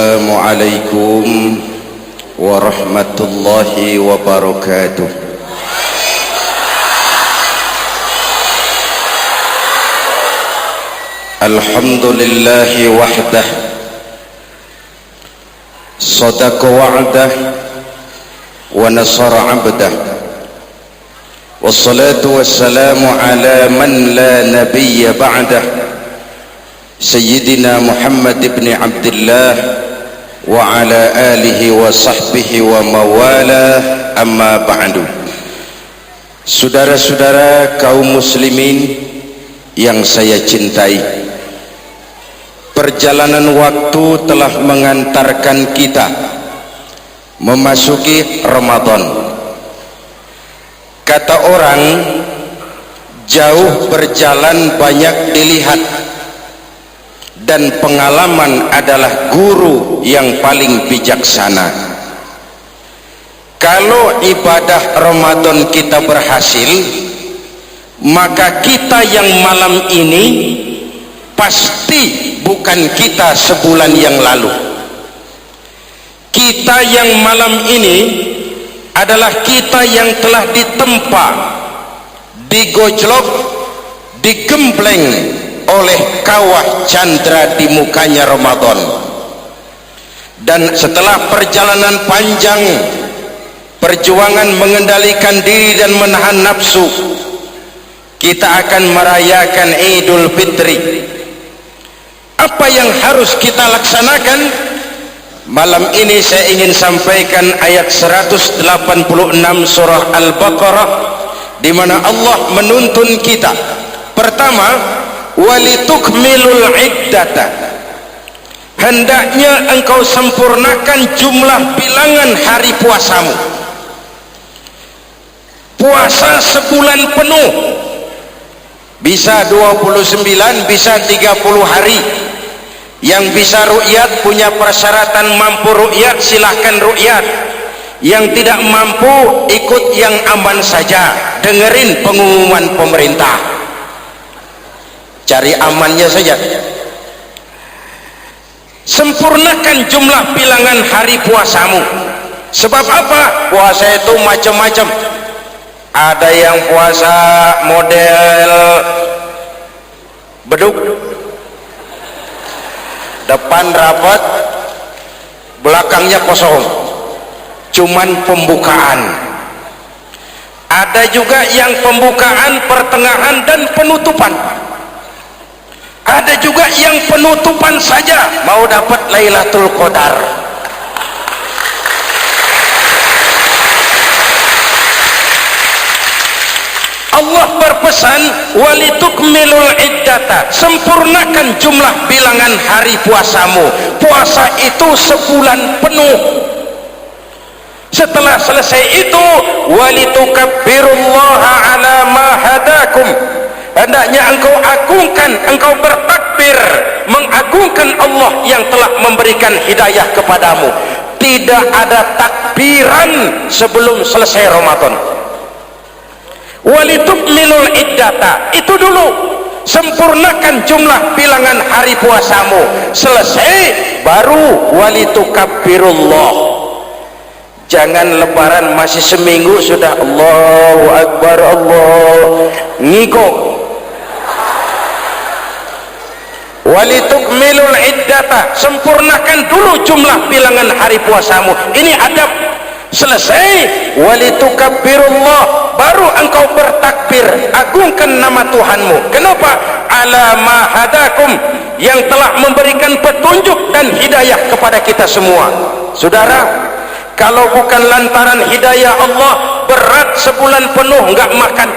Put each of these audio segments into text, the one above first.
Assalamualaikum warahmatullahi wabarakatuh. Alhamdulillahi wahdah, sadaqa wa'dah wa nasara 'abdah, wassalatu wassalamu ala man la nabiyya ba'dah, Sayyidina Muhammad ibn Abdullah wa ala alihi wa sahbihi wa mawalah, amma ba'du. Saudara-saudara kaum muslimin yang saya cintai, perjalanan waktu telah mengantarkan kita memasuki Ramadan. Kata orang, jauh berjalan banyak dilihat, dan pengalaman adalah guru yang paling bijaksana. Kalau ibadah Ramadan kita berhasil, maka kita yang malam ini pasti bukan kita sebulan yang lalu. Kita yang malam ini adalah kita yang telah ditempa, digojlok, digembleng oleh kawah candra di mukanya Ramadan. Dan setelah perjalanan panjang, perjuangan mengendalikan diri dan menahan nafsu, kita akan merayakan Idul Fitri. Apa yang harus kita laksanakan? Malam ini saya ingin sampaikan ayat 186 surah Al-Baqarah, di mana Allah menuntun kita. Pertama, walitukmilul iddata, hendaknya engkau sempurnakan jumlah bilangan hari puasamu. Puasa sebulan penuh, bisa 29, bisa 30 hari. Yang bisa ru'yat, punya persyaratan mampu ru'yat, silahkan ru'yat. Yang tidak mampu, ikut yang aman saja, dengerin pengumuman pemerintah, cari amannya saja. Sempurnakan jumlah bilangan hari puasamu. Sebab apa? Puasa itu macam-macam. Ada yang puasa model beduk, depan rapat, belakangnya kosong, cuman pembukaan. Ada juga yang pembukaan, pertengahan, dan penutupan. Ada juga yang penutupan saja, mau dapat Lailatul Qadar. Allah berpesan, walitukmilul iddata, sempurnakan jumlah bilangan hari puasamu. Puasa itu sebulan penuh. Setelah selesai itu, walitukabbirullaha ala ma hadakum, hendaknya engkau agungkan, engkau bertakbir, mengagungkan Allah yang telah memberikan hidayah kepadamu. Tidak ada takbiran sebelum selesai Ramadan. Walitukmilul iddata, itu dulu, sempurnakan jumlah bilangan hari puasamu. Selesai baru walitukabbirullah. Jangan lebaran masih seminggu sudah Allahu Akbar, Allah ngiko. Walitukmilul iddata, sempurnakan dulu jumlah bilangan hari puasamu. Ini adab. Selesai walitukabbirullah, baru engkau bertakbir, agungkan nama Tuhanmu. Kenapa? Ala ma hadakum, yang telah memberikan petunjuk dan hidayah kepada kita semua. Saudara, kalau bukan lantaran hidayah Allah, berat sebulan penuh enggak makan,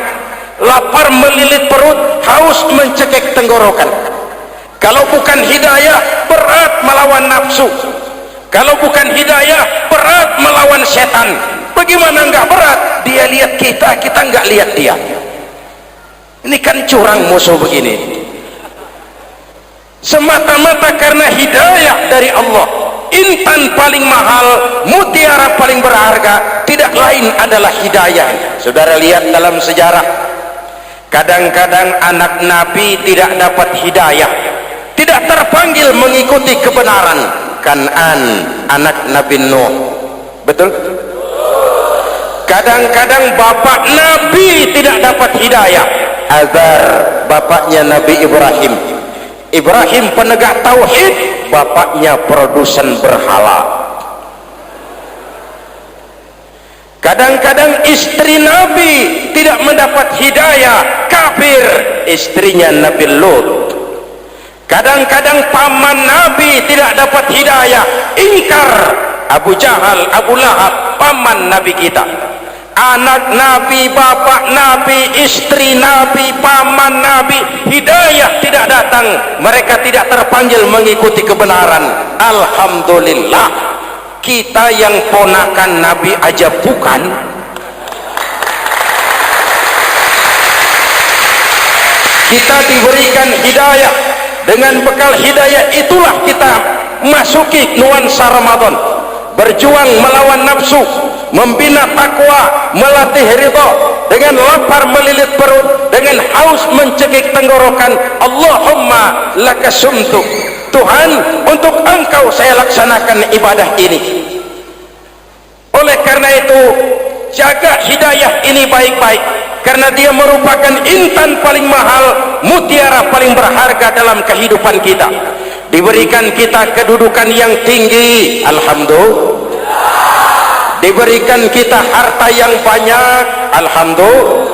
lapar melilit perut, haus mencekik tenggorokan. Kalau bukan hidayah, berat melawan nafsu. Kalau bukan hidayah, berat melawan setan. Bagaimana enggak berat? Dia lihat kita, kita enggak lihat dia. Ini kan curang musuh begini. Semata-mata karena hidayah dari Allah. Intan paling mahal, mutiara paling berharga, tidak lain adalah hidayah. Saudara lihat dalam sejarah, kadang-kadang anak Nabi tidak dapat hidayah, tidak terpanggil mengikuti kebenaran. Kan'an anak Nabi Nuh, betul? Kadang-kadang bapak Nabi tidak dapat hidayah. Azar bapaknya Nabi Ibrahim. Ibrahim penegak tauhid, bapaknya produsen berhala. Kadang-kadang istri Nabi tidak mendapat hidayah, kafir, istrinya Nabi Lut. Kadang-kadang paman Nabi tidak dapat hidayah, ingkar, Abu Jahal, Abu Lahab, paman Nabi kita. Anak Nabi, bapak Nabi, istri Nabi, paman Nabi, hidayah tidak datang, mereka tidak terpanggil mengikuti kebenaran. Alhamdulillah, kita yang ponakan Nabi aja bukan, kita diberikan hidayah. Dengan bekal hidayah itulah kita masuki nuansa Ramadan, berjuang melawan nafsu, membina takwa, melatih ridha, dengan lapar melilit perut, dengan haus mencekik tenggorokan. Allahumma lakasumtu, Tuhan, untuk Engkau saya laksanakan ibadah ini. Oleh karena itu, jaga hidayah ini baik-baik, karena dia merupakan intan paling mahal, mutiara paling berharga dalam kehidupan kita. Diberikan kita kedudukan yang tinggi, alhamdulillah. Diberikan kita harta yang banyak, alhamdulillah.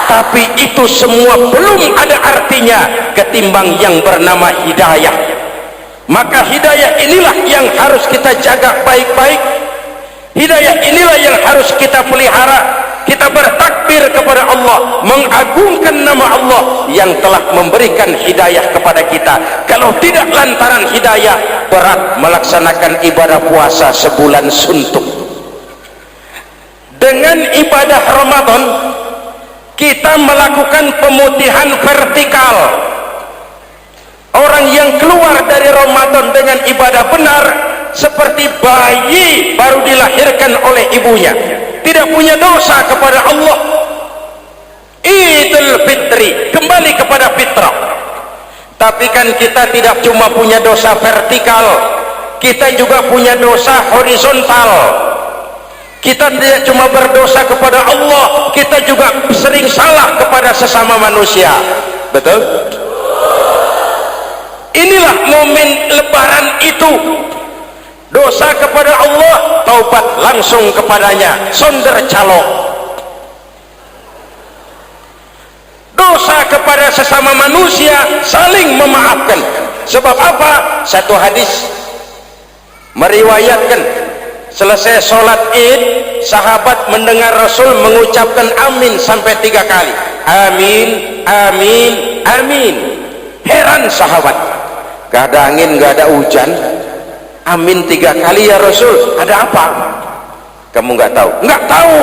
Tapi itu semua belum ada artinya ketimbang yang bernama hidayah. Maka hidayah inilah yang harus kita jaga baik-baik. Hidayah inilah yang harus kita pelihara. Kita bertakbir kepada Allah, mengagungkan nama Allah yang telah memberikan hidayah kepada kita. Kalau tidak lantaran hidayah, berat melaksanakan ibadah puasa sebulan suntuk. Dengan ibadah Ramadan, kita melakukan pemutihan vertikal. Orang yang keluar dari Ramadan dengan ibadah benar seperti bayi baru dilahirkan oleh ibunya, tidak punya dosa kepada Allah. Idul Fitri, kembali kepada fitrah. Tapi kan kita tidak cuma punya dosa vertikal, kita juga punya dosa horizontal. Kita tidak cuma berdosa kepada Allah, kita juga sering salah kepada sesama manusia, betul? Inilah momen lebaran itu. Dosa kepada Allah, taubat langsung kepadanya, sonder calok. Dosa kepada sesama manusia, saling memaafkan. Sebab apa? Satu hadis meriwayatkan, selesai sholat id, sahabat mendengar Rasul mengucapkan amin sampai 3 kali. Amin, amin, amin. Heran sahabat, gak ada angin, gak ada hujan, amin 3 kali ya Rasul, ada apa? Kamu nggak tahu? Nggak tahu.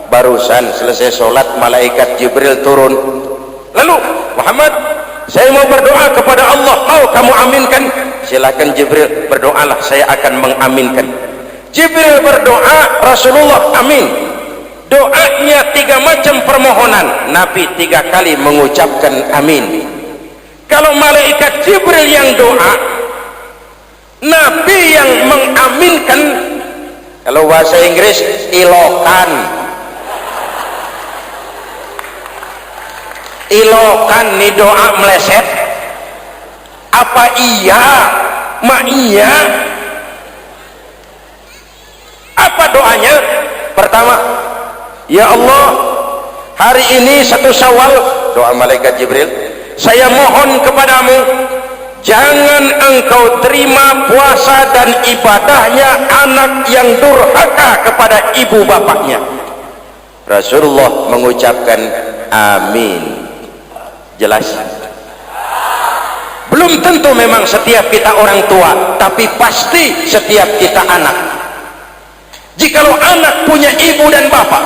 Barusan selesai sholat, malaikat Jibril turun. Lalu Muhammad, saya mau berdoa kepada Allah, mau kamu aminkan? Silakan Jibril, berdoalah, saya akan mengaminkan. Jibril berdoa, Rasulullah amin. Doanya 3 macam permohonan, Nabi 3 kali mengucapkan amin. Kalau malaikat Jibril yang doa, Nabi yang mengaminkan. Kalau bahasa Inggris, ilokan. Ilokan nih doa meleset. Apa iya? Ma iya? Apa doanya? Pertama, ya Allah, hari ini 1 Syawal, doa malaikat Jibril, saya mohon kepadamu, jangan engkau terima puasa dan ibadahnya anak yang durhaka kepada ibu bapaknya. Rasulullah mengucapkan amin. Jelas? Belum tentu memang setiap kita orang tua, tapi pasti setiap kita anak. Jikalau anak punya ibu dan bapak,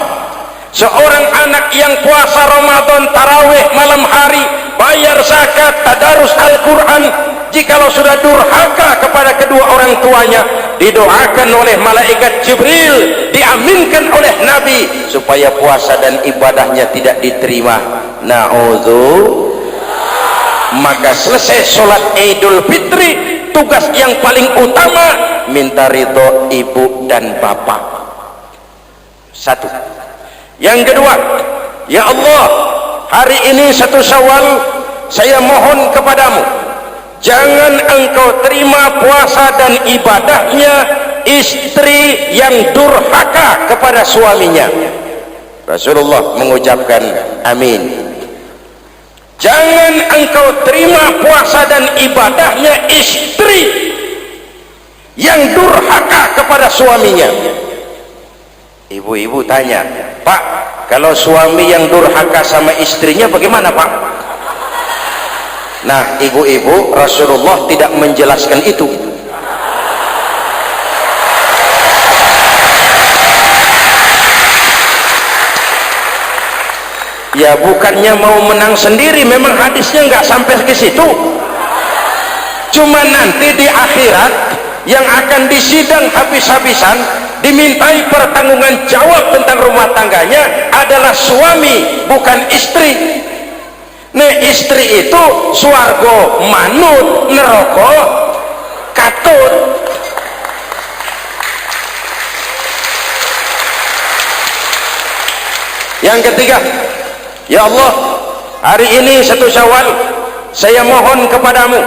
seorang anak yang puasa Ramadan, tarawih malam hari, bayar zakat, tadarus Al-Quran, jikalau sudah durhaka kepada kedua orang tuanya, didoakan oleh malaikat Jibril, diaminkan oleh Nabi supaya puasa dan ibadahnya tidak diterima. Na'udzu. Maka selesai sholat Idul Fitri, tugas yang paling utama minta ridho ibu dan bapak. Satu. Yang kedua, ya Allah, hari ini 1 Syawal, saya mohon kepadamu, jangan engkau terima puasa dan ibadahnya istri yang durhaka kepada suaminya. Rasulullah mengucapkan amin. Jangan engkau terima puasa dan ibadahnya istri yang durhaka kepada suaminya. Ibu-ibu tanya, Pak, kalau suami yang durhaka sama istrinya bagaimana, Pak? Nah, ibu-ibu, Rasulullah tidak menjelaskan itu. Ya bukannya mau menang sendiri, memang hadisnya nggak sampai ke situ. Cuma nanti di akhirat yang akan disidang habis-habisan, dimintai pertanggungan jawab tentang rumah tangganya adalah suami, bukan istri. Nih, istri itu swarga manut, neraka katut. Yang ketiga, ya Allah, hari ini 1 Syawal, saya mohon kepadamu,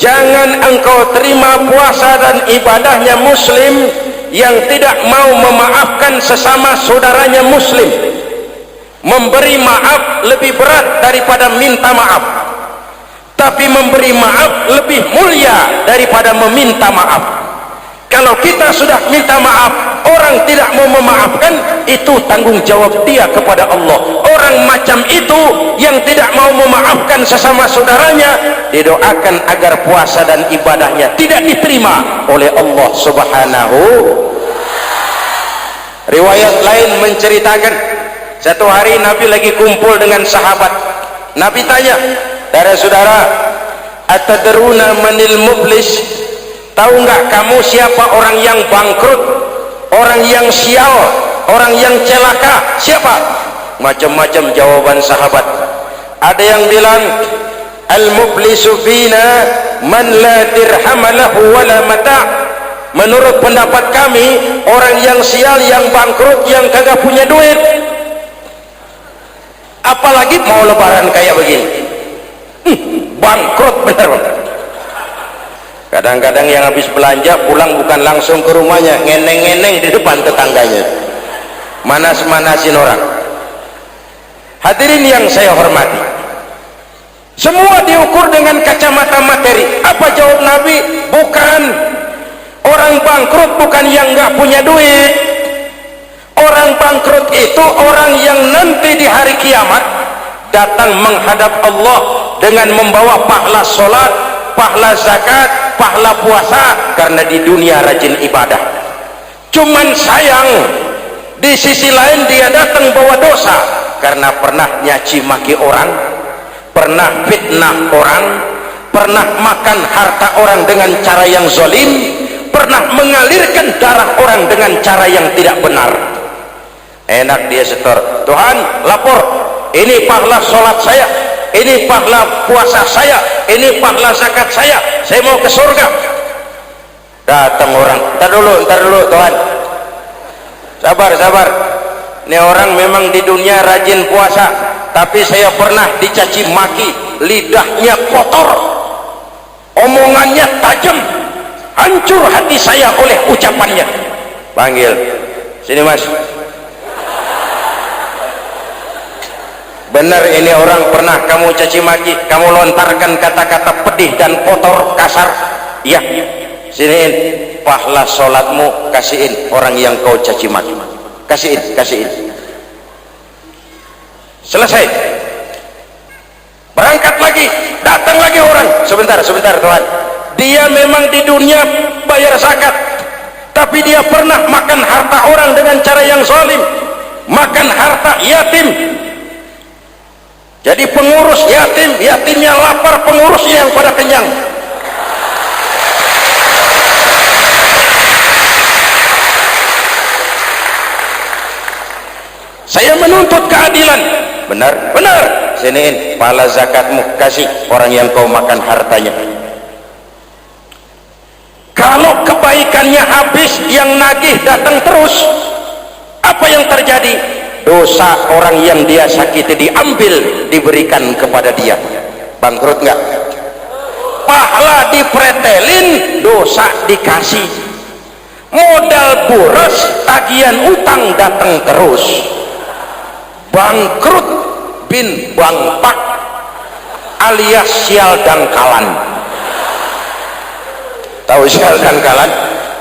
jangan engkau terima puasa dan ibadahnya muslim yang tidak mau memaafkan sesama saudaranya muslim. Memberi maaf lebih berat daripada minta maaf, tapi memberi maaf lebih mulia daripada meminta maaf. Kalau kita sudah minta maaf, orang tidak mau memaafkan, itu tanggung jawab dia kepada Allah. Orang macam itu yang tidak mau memaafkan sesama saudaranya, didoakan agar puasa dan ibadahnya tidak diterima oleh Allah Subhanahu. Riwayat lain menceritakan, satu hari Nabi lagi kumpul dengan sahabat. Nabi tanya, saudara-saudara, atadruna manil muflis? Tahu nggak kamu siapa orang yang bangkrut, orang yang sial, orang yang celaka? Siapa? Macam-macam jawaban sahabat. Ada yang bilang, al-muflisu fina man la dirham lahu wala mata'. Menurut pendapat kami, orang yang sial, yang bangkrut, yang kagak punya duit. Apalagi mau lebaran kayak begini, bangkrut bener. Kadang-kadang yang habis belanja pulang bukan langsung ke rumahnya, ngeneng-ngeneng di depan tetangganya, manas-manasin orang. Hadirin yang saya hormati, semua diukur dengan kacamata materi. Apa jawab Nabi? Bukan. Orang bangkrut bukan yang nggak punya duit. Orang bangkrut itu orang yang nanti di hari kiamat datang menghadap Allah dengan membawa pahala sholat, pahala zakat, pahala puasa, karena di dunia rajin ibadah. Cuman sayang, di sisi lain dia datang bawa dosa karena pernah nyaci maki orang, pernah fitnah orang, pernah makan harta orang dengan cara yang zalim, pernah mengalirkan darah orang dengan cara yang tidak benar. Enak dia setor, Tuhan lapor, ini pahala sholat saya, ini pahala puasa saya, ini pahala zakat saya mau ke surga. Datang orang, ntar dulu Tuhan, sabar. Ini orang memang di dunia rajin puasa, tapi saya pernah dicaci maki, lidahnya kotor, omongannya tajam, hancur hati saya oleh ucapannya. Panggil sini, Mas. Benar ini orang pernah kamu caci maki, kamu lontarkan kata-kata pedih dan kotor, kasar? Iya. Siniin pahala sholatmu, kasihin orang yang kau caci maki, kasihin. Selesai, berangkat lagi, datang lagi orang. Sebentar Tuhan, dia memang di dunia bayar zakat, tapi dia pernah makan harta orang dengan cara yang zalim, makan harta yatim. Jadi pengurus yatim, yatimnya lapar, pengurusnya yang pada kenyang. Saya menuntut keadilan. Benar. Siniin pahala zakatmu, kasih orang yang kau makan hartanya. nagih datang terus, apa yang terjadi? Dosa orang yang dia sakiti diambil, diberikan kepada dia. Bangkrut nggak? Pahala dipretelin, dosa dikasih. Modal boros, tagihan utang datang terus. Bangkrut bin bangpak alias sial dangkalan. Tahu sial dangkalan?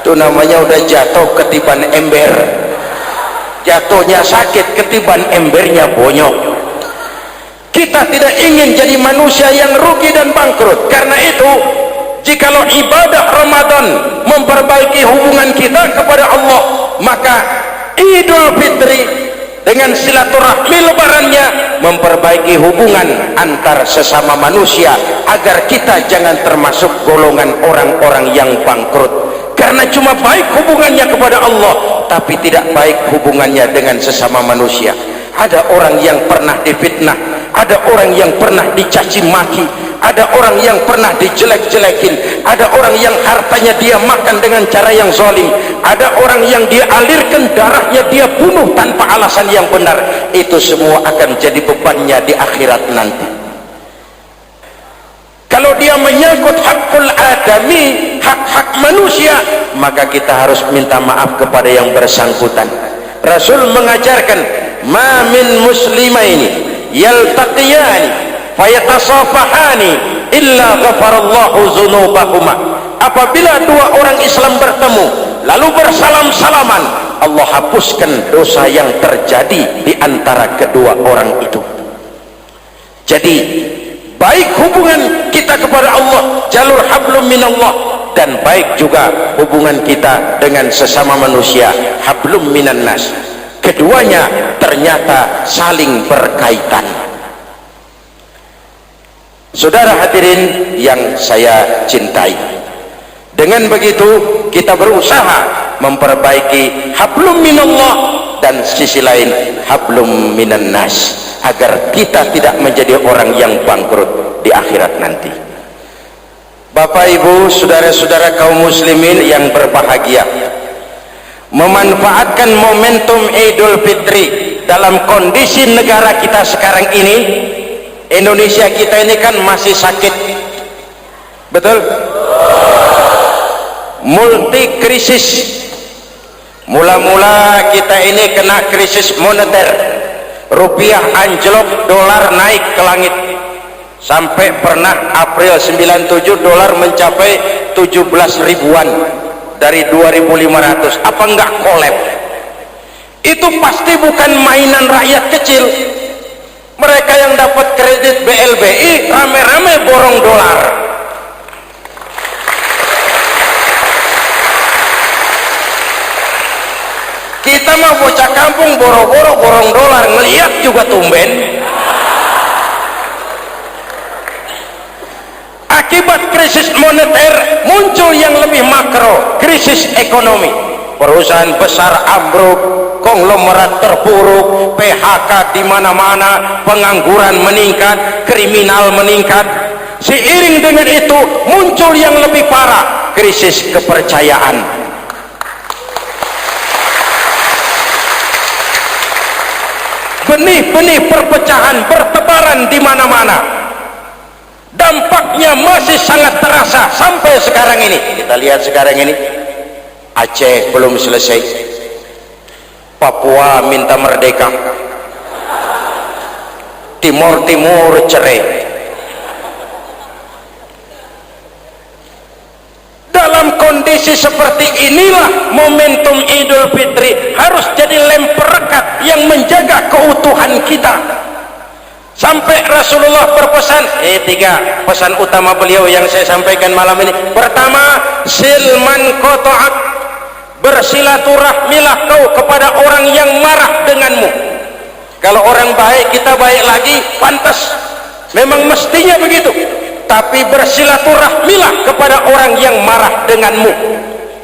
Itu namanya udah jatuh ketiban ember, jatuhnya sakit, ketiban embernya bonyok. Kita tidak ingin jadi manusia yang rugi dan bangkrut. Karena itu, jikalau ibadah Ramadan memperbaiki hubungan kita kepada Allah, maka Idul Fitri dengan silaturahmi lebarannya memperbaiki hubungan antar sesama manusia, agar kita jangan termasuk golongan orang-orang yang bangkrut. Karena cuma baik hubungannya kepada Allah, tapi tidak baik hubungannya dengan sesama manusia. Ada orang yang pernah difitnah, ada orang yang pernah dicaci maki, ada orang yang pernah dijelek-jelekin, ada orang yang hartanya dia makan dengan cara yang zalim, ada orang yang dia alirkan darahnya, dia bunuh tanpa alasan yang benar. Itu semua akan jadi bebannya di akhirat nanti. Kalau dia menyangkut hakul adami, hak-hak manusia, maka kita harus minta maaf kepada yang bersangkutan. Rasul mengajarkan, ma min muslimaini yaltaqiyani fayatasafahani illa ghafarallahu dzunubahuma. Apabila dua orang Islam bertemu lalu bersalam-salaman, Allah hapuskan dosa yang terjadi di antara kedua orang itu. Jadi baik hubungan kita kepada Allah, jalur hablum minallah, dan baik juga hubungan kita dengan sesama manusia, hablum minan nas. Keduanya ternyata saling berkaitan. Saudara hadirin yang saya cintai, dengan begitu kita berusaha memperbaiki hablum minallah dan sisi lain hablum minan nas, agar kita tidak menjadi orang yang bangkrut di akhirat nanti. Bapak Ibu, saudara-saudara kaum muslimin yang berbahagia, memanfaatkan momentum Idul Fitri dalam kondisi negara kita sekarang ini. Indonesia kita ini kan masih sakit, betul? Multi krisis. Mula-mula kita ini kena krisis moneter, rupiah anjlok, dolar naik ke langit, sampai pernah April 97 dolar mencapai 17 ribuan dari 2.500. Apa enggak kolab? Itu pasti bukan mainan rakyat kecil. Mereka yang dapat kredit BLBI rame-rame borong dolar. Kita mah bocah kampung boro-boro borong dolar, ngeliat juga tumben. Akibat krisis moneter muncul yang lebih makro, krisis ekonomi. Perusahaan besar ambruk, konglomerat terpuruk, PHK di mana-mana, pengangguran meningkat, kriminal meningkat. Seiring dengan itu muncul yang lebih parah, krisis kepercayaan. Benih-benih perpecahan bertebaran di mana-mana. Dampaknya masih sangat terasa sampai sekarang ini. Kita lihat sekarang ini, Aceh belum selesai, Papua minta merdeka, Timur Timur cerai. Dalam kondisi seperti inilah momentum Idul Fitri harus jadi lem perekat yang menjaga keutuhan kita. Sampai Rasulullah berpesan, tiga pesan utama beliau yang saya sampaikan malam ini. Pertama, silman qata'ak, bersilaturahmilah kau kepada orang yang marah denganmu. Kalau orang baik kita baik lagi, pantas, memang mestinya begitu. Tapi bersilaturahmilah kepada orang yang marah denganmu.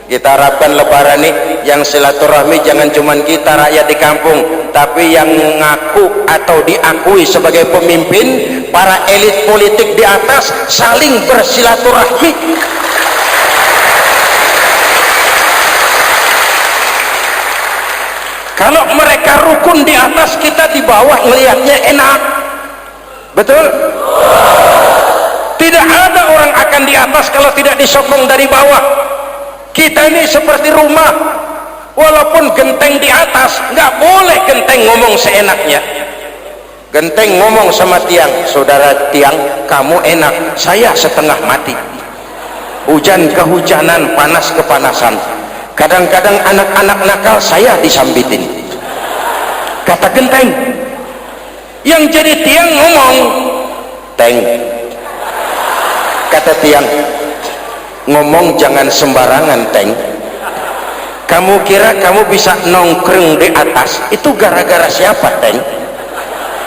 Kita harapkan lebaran nih yang silaturahmi jangan cuman kita rakyat di kampung, tapi yang ngaku atau diakui sebagai pemimpin, para elit politik di atas saling bersilaturahmi. Kalau mereka rukun di atas, kita di bawah ngelihatnya enak. Betul? Tidak ada orang akan di atas kalau tidak disokong dari bawah. Kita ini seperti rumah, walaupun genteng di atas, nggak boleh genteng ngomong seenaknya. Genteng ngomong sama tiang, saudara tiang, kamu enak, saya setengah mati. Hujan kehujanan, panas kepanasan. Kadang-kadang anak-anak nakal saya disambitin. Kata genteng. Yang jadi tiang ngomong, teng. Kata tiang, ngomong jangan sembarangan, teng. Kamu kira kamu bisa nongkrong di atas, itu gara-gara siapa, teng?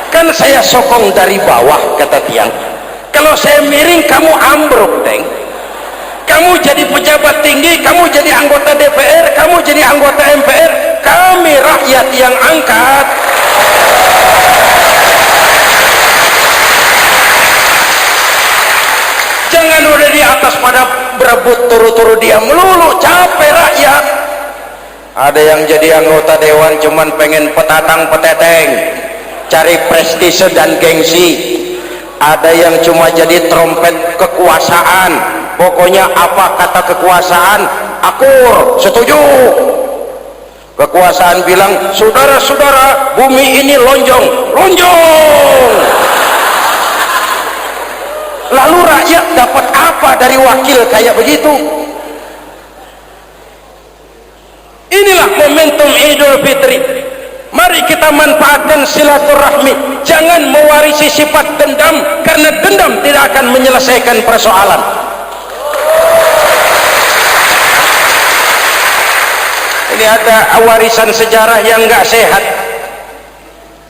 Kan saya sokong dari bawah, kata tiang. Kalau saya miring, kamu ambruk, teng. Kamu jadi pejabat tinggi, kamu jadi anggota DPR, kamu jadi anggota MPR, kami rakyat yang angkat. Jangan udah di atas pada berebut turu-turu dia melulu, capek rakyat. Ada yang jadi anggota dewan cuman pengen petatang peteteng, cari prestise dan gengsi. Ada yang cuma jadi trompet kekuasaan, pokoknya apa kata kekuasaan akur, setuju. Kekuasaan bilang, saudara-saudara, bumi ini lonjong, lonjong. Lalu rakyat dapat apa dari wakil kayak begitu? Inilah momentum Idul Fitri. Mari kita manfaatkan silaturahmi. Jangan mewarisi sifat dendam, karena dendam tidak akan menyelesaikan persoalan. Ini ada warisan sejarah yang nggak sehat.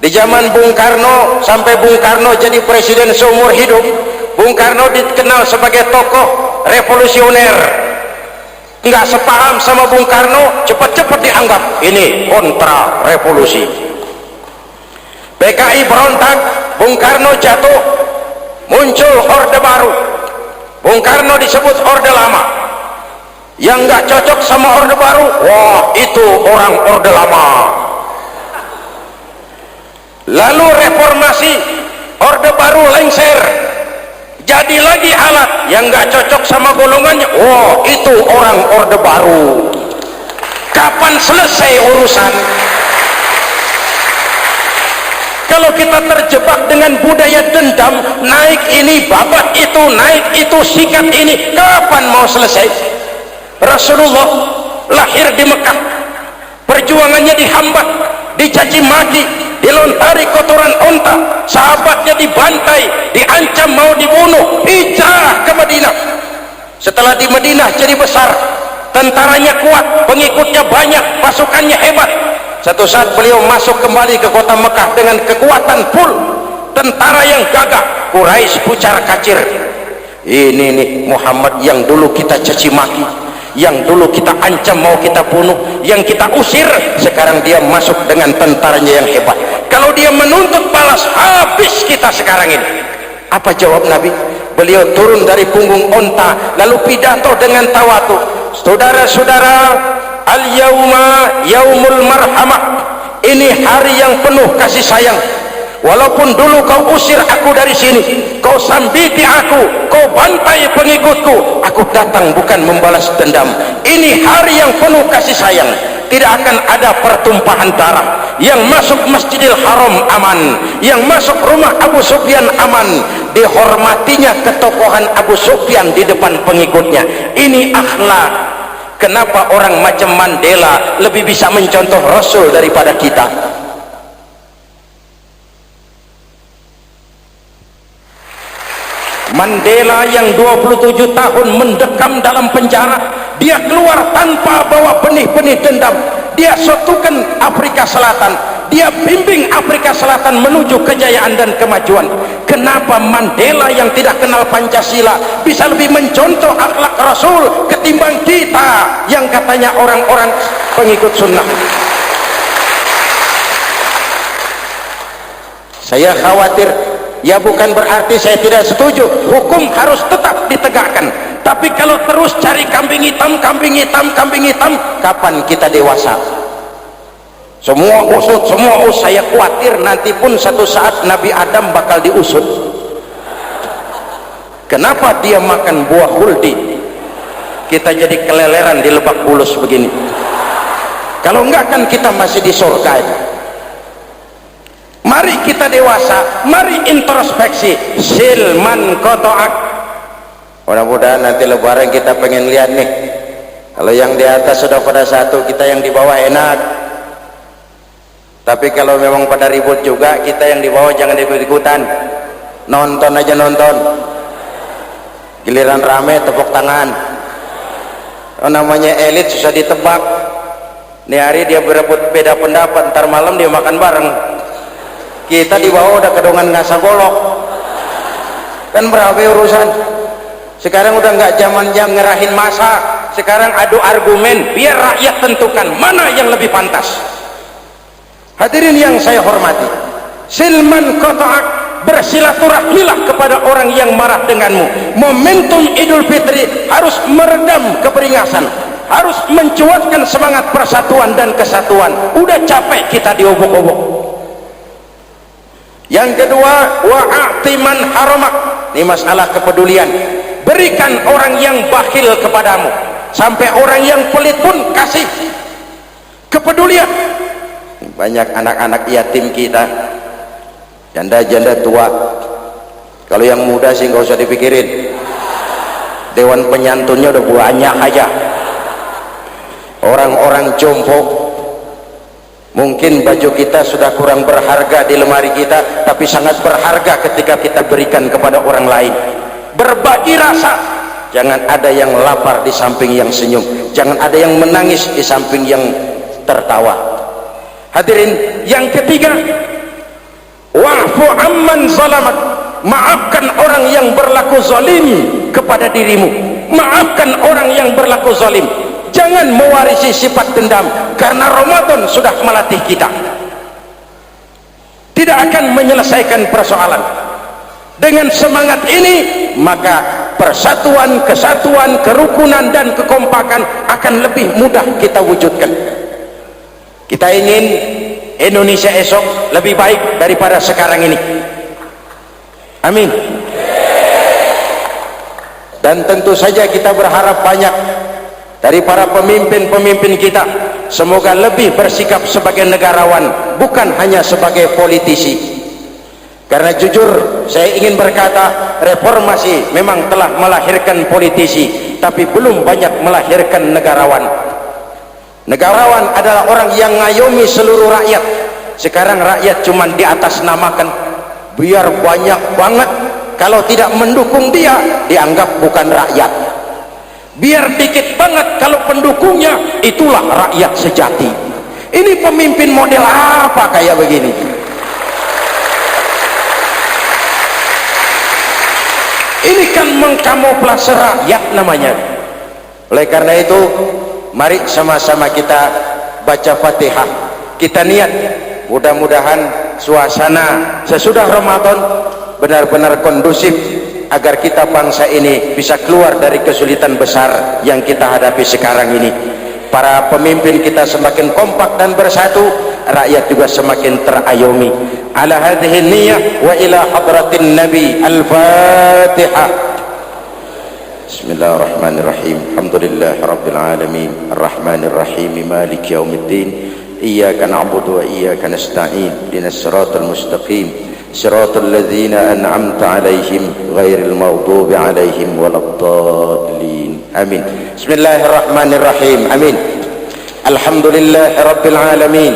Di zaman Bung Karno, sampai Bung Karno jadi presiden seumur hidup, Bung Karno dikenal sebagai tokoh revolusioner. Nggak sepaham sama Bung Karno, cepat-cepat dianggap ini kontra revolusi. PKI berontak, Bung Karno jatuh, muncul orde baru. Bung Karno disebut orde lama. Yang nggak cocok sama orde baru, wah itu orang orde lama. Lalu reformasi, orde baru lengser, jadi lagi alat yang nggak cocok sama golongannya, wah itu orang orde baru. Kapan selesai urusan? Kalau kita terjebak dengan budaya dendam, naik ini babat itu, naik itu sikat ini, kapan mau selesai? Rasulullah lahir di Mekah, perjuangannya dihambat, dicaci maki, dilontari kotoran onta, sahabatnya dibantai, diancam mau dibunuh, hijrah ke Madinah. Setelah di Madinah jadi besar, tentaranya kuat, pengikutnya banyak, pasukannya hebat. Satu saat beliau masuk kembali ke kota Mekah dengan kekuatan full, tentara yang gagah, Quraisy pucar kacir. Ini nih Muhammad yang dulu kita caci maki, yang dulu kita ancam mau kita bunuh, yang kita usir, sekarang dia masuk dengan tentaranya yang hebat. Kalau dia menuntut balas, habis kita sekarang ini. Apa jawab Nabi? Beliau turun dari punggung onta, lalu pidato dengan tawatu. Saudara-saudara, al-yauma yaumul marhamah. Ini hari yang penuh kasih sayang. Walaupun dulu kau usir aku dari sini, kau sambiti aku, kau bantai pengikutku, aku datang bukan membalas dendam. Ini hari yang penuh kasih sayang. Tidak akan ada pertumpahan darah. Yang masuk Masjidil Haram aman, yang masuk rumah Abu Sufyan aman. Dihormatinya ketokohan Abu Sufyan di depan pengikutnya. Ini akhlak. Kenapa orang macam Mandela lebih bisa mencontoh Rasul daripada kita? Mandela yang 27 tahun mendekam dalam penjara, dia keluar tanpa bawa benih-benih dendam. Dia satukan Afrika Selatan, dia bimbing Afrika Selatan menuju kejayaan dan kemajuan. Kenapa Mandela yang tidak kenal Pancasila bisa lebih mencontoh akhlak Rasul ketimbang kita yang katanya orang-orang pengikut sunnah? Saya khawatir. Ya bukan berarti saya tidak setuju, hukum harus tetap ditegakkan. Tapi kalau terus cari kambing hitam, kambing hitam, kambing hitam, kapan kita dewasa? semua usut, saya khawatir nanti pun satu saat Nabi Adam bakal diusut. Kenapa dia makan buah khuldi, kita jadi keleleran di Lebak Bulus begini? Kalau enggak kan kita masih di surga itu. Mari kita dewasa, mari introspeksi. Silman qata'ak. Mudah-mudahan nanti lebaran kita pengen lihat nih, kalau yang di atas sudah pada satu, kita yang di bawah enak. Tapi kalau memang pada ribut juga, kita yang di bawah jangan ikut-ikutan, nonton aja, nonton. Giliran rame tepuk tangan. Namanya elit susah ditebak. Nih hari dia berebut beda pendapat, ntar malam dia makan bareng. Kita di bawah udah kedongan ngasah golok, kan berapa urusan. Sekarang udah nggak zaman yang ngerahin masa, sekarang adu argumen, biar rakyat tentukan mana yang lebih pantas. Hadirin yang saya hormati, silman qata'ak, bersilaturahmilah kepada orang yang marah denganmu. Momentum Idul Fitri harus meredam keberingasan, harus mencuatkan semangat persatuan dan kesatuan. Udah capek kita diobok-obok. Yang kedua, wa'ati man haramak. Ini masalah kepedulian. Berikan orang yang bakhil kepadamu, sampai orang yang pelit pun kasih. Kepedulian. Banyak anak-anak yatim kita, janda-janda tua. Kalau yang muda sih nggak usah dipikirin, dewan penyantunnya udah banyak aja. Orang-orang jompo, mungkin baju kita sudah kurang berharga di lemari kita, tapi sangat berharga ketika kita berikan kepada orang lain. Berbagi rasa, jangan ada yang lapar di samping yang senyum, jangan ada yang menangis di samping yang tertawa. Hadirin yang ketiga, wa'fu amman zalamak, maafkan orang yang berlaku zalim kepada dirimu. Maafkan orang yang berlaku zalim. Jangan mewarisi sifat dendam, karena Ramadan sudah melatih kita. Tidak akan menyelesaikan persoalan. Dengan semangat ini, maka persatuan, kesatuan, kerukunan dan kekompakan akan lebih mudah kita wujudkan. Kita ingin Indonesia esok lebih baik daripada sekarang ini. Amin. Dan tentu saja kita berharap banyak dari para pemimpin-pemimpin kita. Semoga lebih bersikap sebagai negarawan, bukan hanya sebagai politisi. Karena jujur saya ingin berkata, reformasi memang telah melahirkan politisi, tapi belum banyak melahirkan negarawan. Negarawan adalah orang yang ngayomi seluruh rakyat. Sekarang rakyat cuma di atas namakan, biar banyak banget. Kalau tidak mendukung dia, dianggap bukan rakyat. Biar dikit banget, kalau pendukungnya, itulah rakyat sejati. Ini pemimpin model apa kayak begini? Ini kan mengkamuflase rakyat namanya. Oleh karena itu, mari sama-sama kita baca Fatihah. Kita niat, mudah-mudahan suasana sesudah Ramadan benar-benar kondusif, agar kita bangsa ini bisa keluar dari kesulitan besar yang kita hadapi sekarang ini. Para pemimpin kita semakin kompak dan bersatu, rakyat juga semakin terayomi. Ala hadhihi niyyah wa ila hadratin nabi. Al-Fatihah. Bismillahirrahmanirrahim. Alhamdulillahi rabbil alamin, arrahmanir rahim, maliki yaumiddin. Iyyaka na'budu wa iyyaka nasta'in. Ihdinas siratal mustaqim, siratal ladzina an'amta 'alaihim ghairil maghdubi 'alaihim waladdallin. Amin. Bismillahirrahmanirrahim. Amin. Alhamdulillahi rabbil alamin.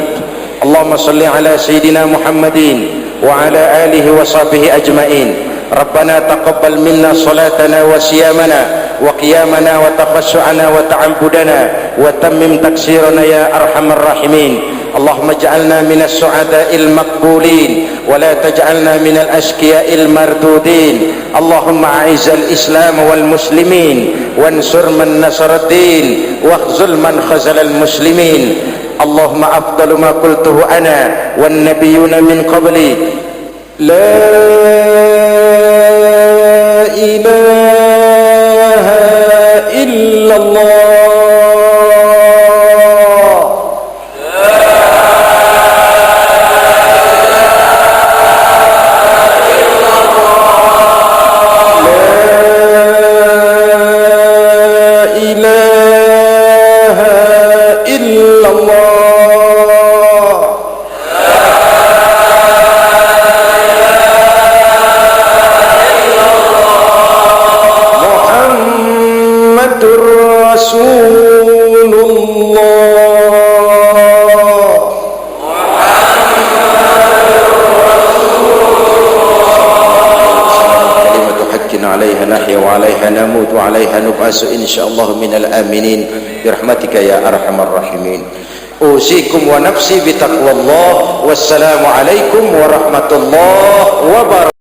Allahumma shalli ala sayyidina Muhammadin wa ala alihi wa sahbihi ajma'in. ربنا تقبل منا صلاتنا وصيامنا وقيامنا وتخشعنا وتعبدنا وتمم تقصيرنا يا أرحم الراحمين. اللهم اجعلنا من السعداء المقبولين ولا تجعلنا من الأشقياء المردودين. اللهم أعز الإسلام والمسلمين وانصر من نصر الدين واخذل من خذل المسلمين. اللهم أفضل ما قلته أنا والنبيون من قبلي لا إله إلا الله لا إله إلا الله محمد رسول الله. La إلا الله محمد رسول الله كلمة حق عليها نحيا وعليها نموت وعليها نبعث إن شاء الله من الآمنين برحمتك يا أرحم الراحمين. أوصيكم ونفسي بتقوى الله. والسلام عليكم ورحمة الله وبركاته.